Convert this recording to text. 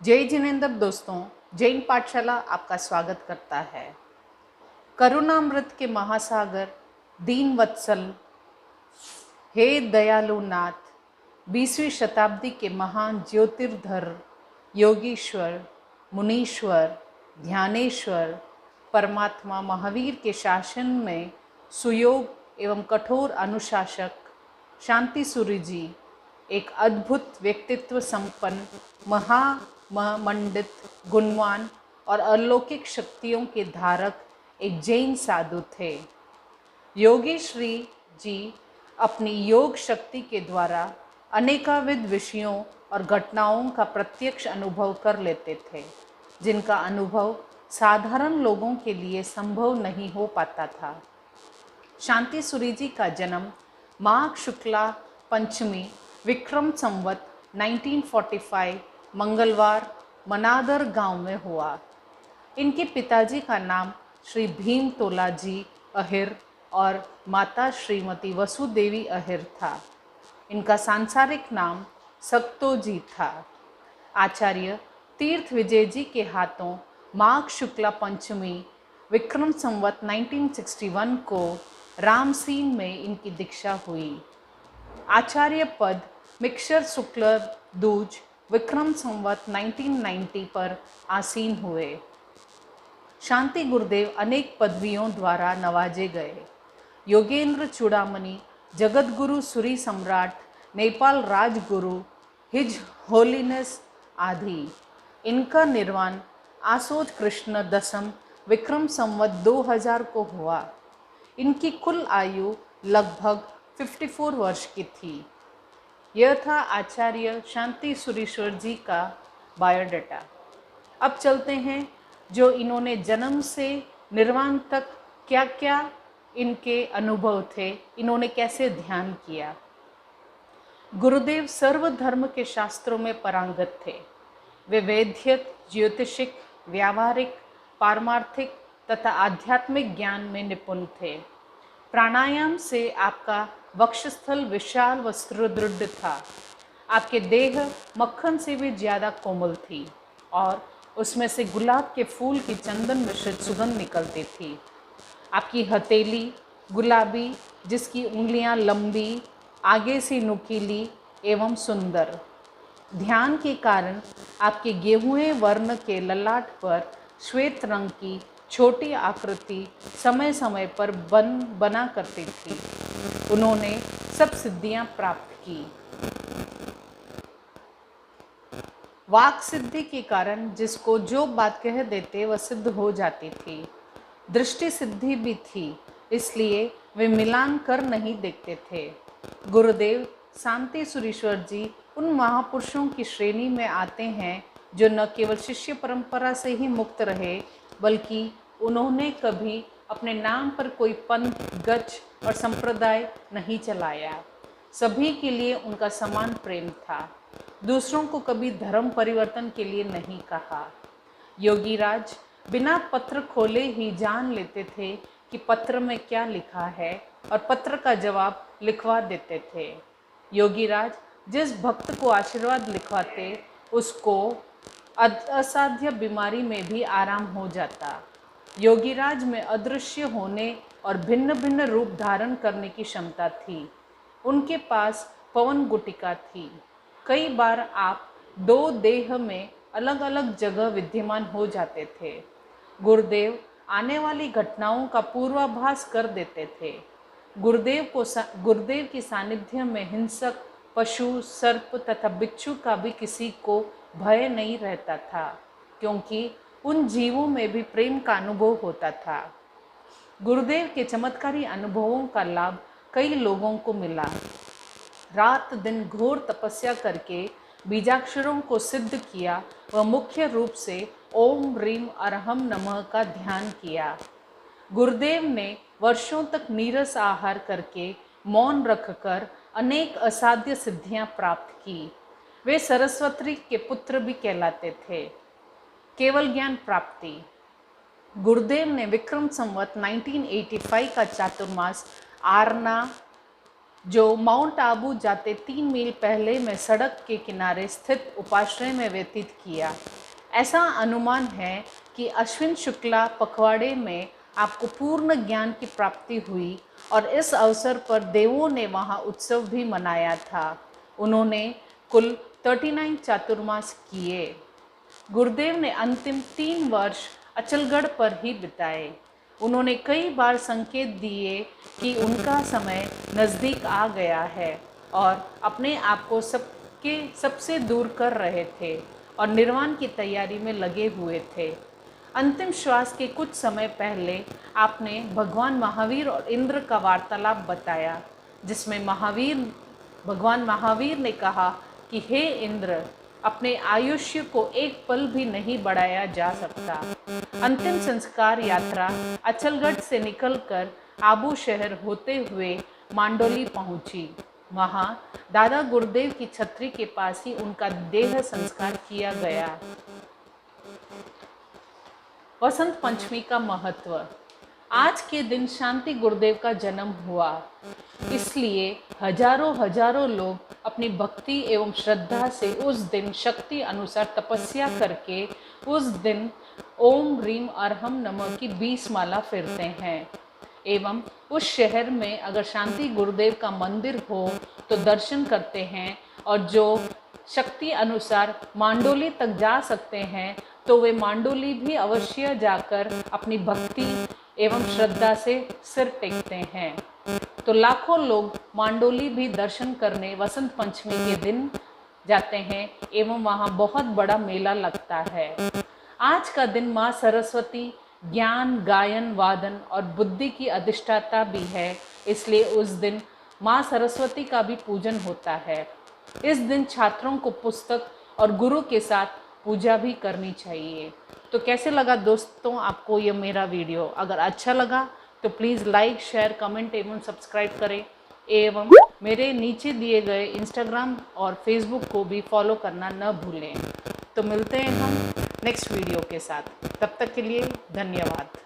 जय जिनेंद्र दोस्तों, जैन पाठशाला आपका स्वागत करता है। करुणामृत के महासागर, दीन वत्सल, हे दयालु नाथ, 20वीं शताब्दी के महान ज्योतिर्धर, योगीश्वर, मुनीश्वर, ध्यानेश्वर, परमात्मा महावीर के शासन में सुयोग एवं कठोर अनुशासक शांति सूरी जी एक अद्भुत व्यक्तित्व संपन्न, महामंडित, गुणवान और अलौकिक शक्तियों के धारक एक जैन साधु थे। योगी श्री जी अपनी योग शक्ति के द्वारा अनेकाविध विषयों और घटनाओं का प्रत्यक्ष अनुभव कर लेते थे, जिनका अनुभव साधारण लोगों के लिए संभव नहीं हो पाता था। शांति सूरी जी का जन्म माघ शुक्ला पंचमी विक्रम संवत 1945 मंगलवार मनादर गांव में हुआ। इनके पिताजी का नाम श्री भीम तोला जी अहिर और माता श्रीमती वसुदेवी अहिर था। इनका सांसारिक नाम सक्तो जी था। आचार्य तीर्थ विजय जी के हाथों माघ शुक्ला पंचमी विक्रम संवत 1961 को रामसीन में इनकी दीक्षा हुई। आचार्य पद मिक्सर शुक्ल दूज विक्रम संवत 1990 पर आसीन हुए। शांति गुरुदेव अनेक पदवियों द्वारा नवाजे गए। योगेंद्र चूड़ामणि, जगत गुरु सूरी सम्राट, नेपाल राजगुरु, हिज होलीनेस आदि। इनका निर्वाण आसोज कृष्ण दशम विक्रम संवत 2000 को हुआ। इनकी कुल आयु लगभग 54 वर्ष की थी। यह था आचार्य शांति सूरीश्वर जी का बायोडाटा। अब चलते हैं जो इन्होंने जन्म से निर्वाण तक क्या क्या इनके अनुभव थे, इन्होंने कैसे ध्यान किया। गुरुदेव सर्वधर्म के शास्त्रों में पारंगत थे। वे वैद्यक, ज्योतिषिक, व्यावहारिक, पारमार्थिक तथा आध्यात्मिक ज्ञान में निपुण थे। प्राणायाम से आपका वक्षस्थल विशाल व सुदृढ़ था। आपके देह मक्खन से भी ज़्यादा कोमल थी और उसमें से गुलाब के फूल की चंदन मिश्रित सुगंध निकलती थी। आपकी हथेली गुलाबी, जिसकी उंगलियां लंबी, आगे से नुकीली एवं सुंदर। ध्यान के कारण आपके गेहुए वर्ण के ललाट पर श्वेत रंग की छोटी आकृति समय समय पर बना करती थी। उन्होंने सब सिद्धियां प्राप्त की। वाक सिद्धि के कारण जिसको जो बात कह देते वह सिद्ध हो जाती थी। दृष्टि सिद्धि भी थी, इसलिए वे मिलान कर नहीं देखते थे। गुरुदेव शांति सूरीश्वर जी उन महापुरुषों की श्रेणी में आते हैं जो न केवल शिष्य परंपरा से ही मुक्त रहे, बल्कि उन्होंने कभी अपने नाम पर कोई पंथ, गच और संप्रदाय नहीं चलाया। सभी के लिए उनका समान प्रेम था। दूसरों को कभी धर्म परिवर्तन के लिए नहीं कहा। योगीराज बिना पत्र खोले ही जान लेते थे कि पत्र में क्या लिखा है और पत्र का जवाब लिखवा देते थे। योगीराज जिस भक्त को आशीर्वाद लिखवाते उसको असाध्य बीमारी में भी आराम हो जाता। योगीराज में अदृश्य होने और भिन्न भिन्न रूप धारण करने की क्षमता थी। उनके पास पवन गुटिका थी। कई बार आप दो देह में अलग अलग जगह विद्यमान हो जाते थे। गुरुदेव आने वाली घटनाओं का पूर्वाभास कर देते थे। गुरुदेव की सानिध्य में हिंसक पशु, सर्प तथा बिच्छू का भी किसी को भय नहीं रहता था, क्योंकि उन जीवों में भी प्रेम का अनुभव होता था। गुरुदेव के चमत्कारी अनुभवों का लाभ कई लोगों को मिला। रात दिन घोर तपस्या करके बीजाक्षरों को सिद्ध किया व मुख्य रूप से ओम ह्रीम अरहम नमः का ध्यान किया। गुरुदेव ने वर्षों तक नीरस आहार करके मौन रखकर अनेक असाध्य सिद्धियां प्राप्त की। वे सरस्वती के पुत्र भी कहलाते थे। केवल ज्ञान प्राप्ति। गुरुदेव ने विक्रम संवत 1985 का चातुर्मास आरना जो माउंट आबू जाते 3 मील पहले में सड़क के किनारे स्थित उपाश्रय में व्यतीत किया। ऐसा अनुमान है कि अश्विन शुक्ला पखवाड़े में आपको पूर्ण ज्ञान की प्राप्ति हुई और इस अवसर पर देवों ने वहाँ उत्सव भी मनाया था। उन्होंने कुल 39 चातुर्मास किए। गुरुदेव ने अंतिम 3 वर्ष अचलगढ़ पर ही बिताए। उन्होंने कई बार संकेत दिए कि उनका समय नज़दीक आ गया है और अपने आप को सबसे दूर कर रहे थे और निर्वाण की तैयारी में लगे हुए थे। अंतिम श्वास के कुछ समय पहले आपने भगवान महावीर और इंद्र का वार्तालाप बताया, जिसमें भगवान महावीर ने कहा कि हे इंद्र, अपने आयुष्य को एक पल भी नहीं बढ़ाया जा सकता। अंतिम संस्कार यात्रा अचलगढ़ से निकलकर आबू शहर होते हुए मांडोली पहुंची। वहां दादा गुरुदेव की छतरी के पास ही उनका देह संस्कार किया गया। वसंत पंचमी का महत्व। आज के दिन शांति गुरुदेव का जन्म हुआ, इसलिए हजारों लोग अपनी भक्ति एवं श्रद्धा से उस दिन शक्ति अनुसार तपस्या करके उस दिन ओम ह्रीम अर्हम नमः की 20 माला फिरते हैं। एवं उस शहर में अगर शांति गुरुदेव का मंदिर हो तो दर्शन करते हैं, और जो शक्ति अनुसार मांडोली तक जा सकते हैं तो वे मांडोली भी अवश्य जाकर अपनी भक्ति एवं श्रद्धा से सिर टेकते हैं। तो लाखों लोग मांडोली भी दर्शन करने वसंत पंचमी के दिन जाते हैं एवं वहाँ बहुत बड़ा मेला लगता है। आज का दिन माँ सरस्वती ज्ञान, गायन, वादन और बुद्धि की अधिष्ठाता भी है, इसलिए उस दिन माँ सरस्वती का भी पूजन होता है। इस दिन छात्रों को पुस्तक और गुरु के साथ पूजा भी करनी चाहिए। तो कैसे लगा दोस्तों आपको ये मेरा वीडियो? अगर अच्छा लगा तो प्लीज़ लाइक, शेयर, कमेंट एवं सब्सक्राइब करें एवं मेरे नीचे दिए गए इंस्टाग्राम और फेसबुक को भी फॉलो करना न भूलें। तो मिलते हैं हम नेक्स्ट वीडियो के साथ। तब तक के लिए धन्यवाद।